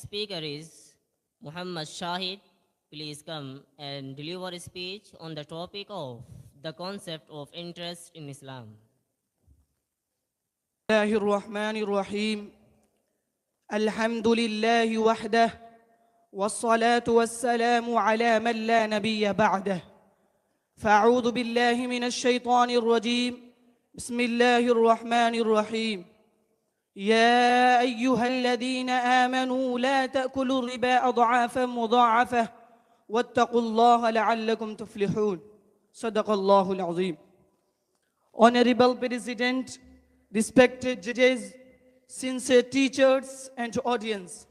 Next speaker is Muhammad Shahid. Please come and deliver a speech on the topic of the concept of interest in Islam. الله الرحمن الرحيم الحمد لله وحده والصلاة والسلام على من لا نبي بعده فأعوذ بالله من الشيطان الرجيم بسم الله الرحمن الرحيم يا أيها الذين آمنوا لا تأكلوا الربا أضعافا مضاعفة واتقوا الله لعلكم تفلحون صدق الله العظيم. Honorable President, respected judges, sincere teachers and audience.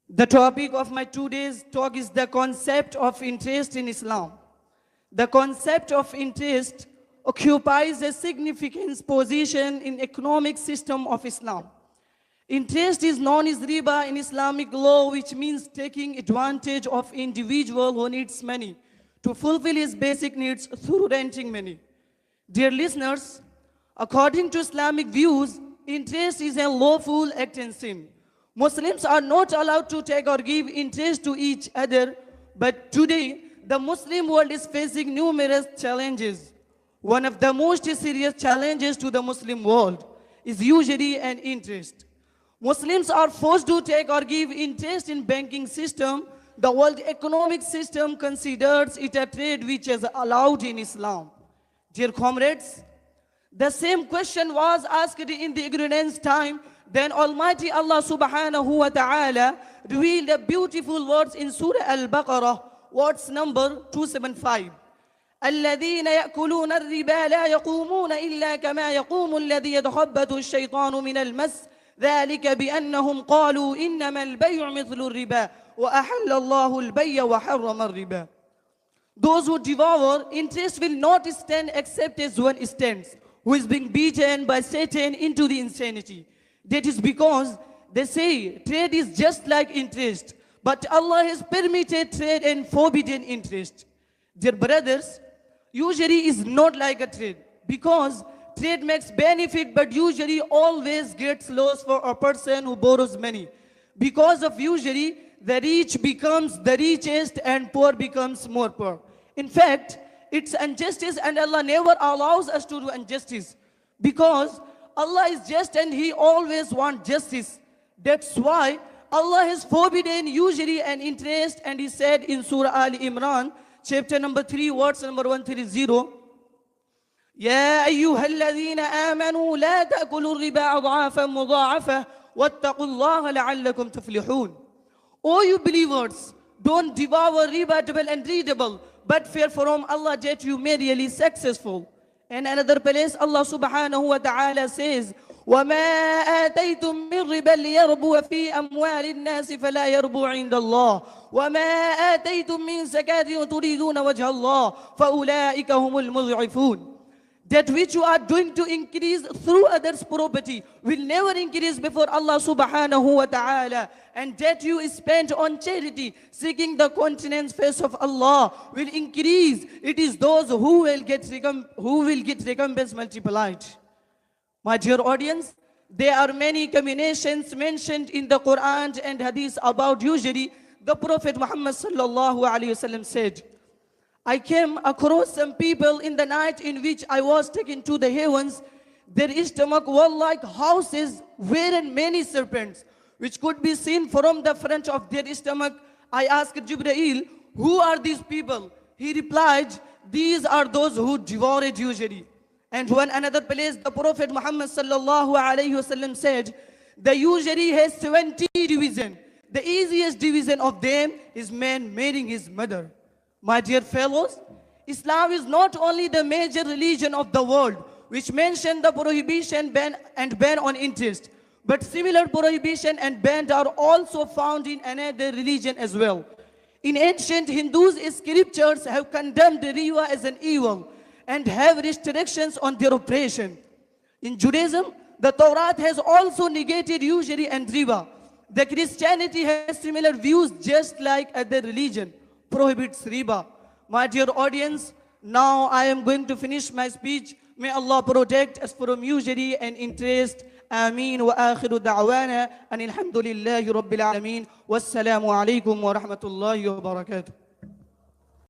The topic of my today's talk is the concept of interest in Islam. The concept of interest occupies a significant position in economic system of Islam. Interest is known as riba in Islamic law, which means taking advantage of individual who needs money to fulfill his basic needs through renting money. Dear listeners, according to Islamic views, interest is a lawful act and sin. Muslims are not allowed to take or give interest to each other, but today the Muslim world is facing numerous challenges. One of the most serious challenges to the Muslim world is usury and interest. Muslims are forced to take or give interest in banking system. The world economic system considers it a trade which is allowed in Islam. Dear comrades, the same question was asked in the ignorance time. Then Almighty Allah subhanahu wa ta'ala revealed the beautiful words in Surah Al-Baqarah, words number 275. الذين يأكلون الربا لا يقومون إلا كما يقوم الذي يتخبطه الشيطان من المس ذلك بأنهم قالوا إنما البيع مثل الربا وأحل الله البيع وحرم الربا. Those who devour interest will not stand except as one stands, who is being beaten by Satan into the insanity. That is because they say trade is just like interest, but Allah has permitted trade and forbidden interest. Dear brothers, usury is not like a trade, because trade makes benefit, but usury always gets loss for a person who borrows money. Because of usury, the rich becomes the richest and poor becomes more poor. In fact, it's injustice, and Allah never allows us to do injustice, because Allah is just and He always wants justice. That's why Allah has forbidden usury and interest, and He said in Surah Ali Imran, chapter number 3, verse number 130, يا أيها الذين آمنوا لا تأكلوا الربا أضعافا مضاعفة واتقوا الله لعلكم تفلحون. O you believers, don't devour riba double and treble, but fear from Allah that you may really successful. In another place, Allah subhanahu wa ta'ala says, وَمَا آتَيْتُم مِّن رِّبًا لِيَرْبُوَ فِي أَمْوَالِ النَّاسِ فَلَا يَرْبُو عِندَ اللَّهِ وَمَا آتَيْتُم مِّن زَكَاةٍ تُرِيدُونَ وَجْهَ اللَّهِ فَأُولَٰئِكَ هُمُ الْمُضْعِفُونَ. That which you are doing to increase through others' property will never increase before Allah subhanahu wa ta'ala. And that you spend on charity, seeking the countenance face of Allah, will increase. It is those who will get recompense multiplied. My dear audience, there are many combinations mentioned in the Quran and Hadith about usury. The Prophet Muhammad sallallahu alaihi wasallam said, I came across some people in the night in which I was taken to the heavens. Their stomach were like houses wherein many serpents, which could be seen from the front of their stomach. I asked Jibreel, who are these people? He replied, these are those who devoured usury. And when another place, the Prophet Muhammad sallallahu alayhi wasallam said, the usury has 70 divisions. The easiest division of them is man marrying his mother. My dear fellows, Islam is not only the major religion of the world, which mention the prohibition ban on interest, but similar prohibition and ban are also found in another religion as well. In ancient Hindus, scriptures have condemned riba as an evil and have restrictions on their operation. In Judaism, the Torah has also negated usury and riba. The Christianity has similar views, just like other religion prohibits riba. My dear audience, now I am going to finish my speech. May Allah protect us from usury and interest. آمين. وآخر دعوانا أن الحمد لله رب العالمين. والسلام عليكم ورحمة الله وبركاته.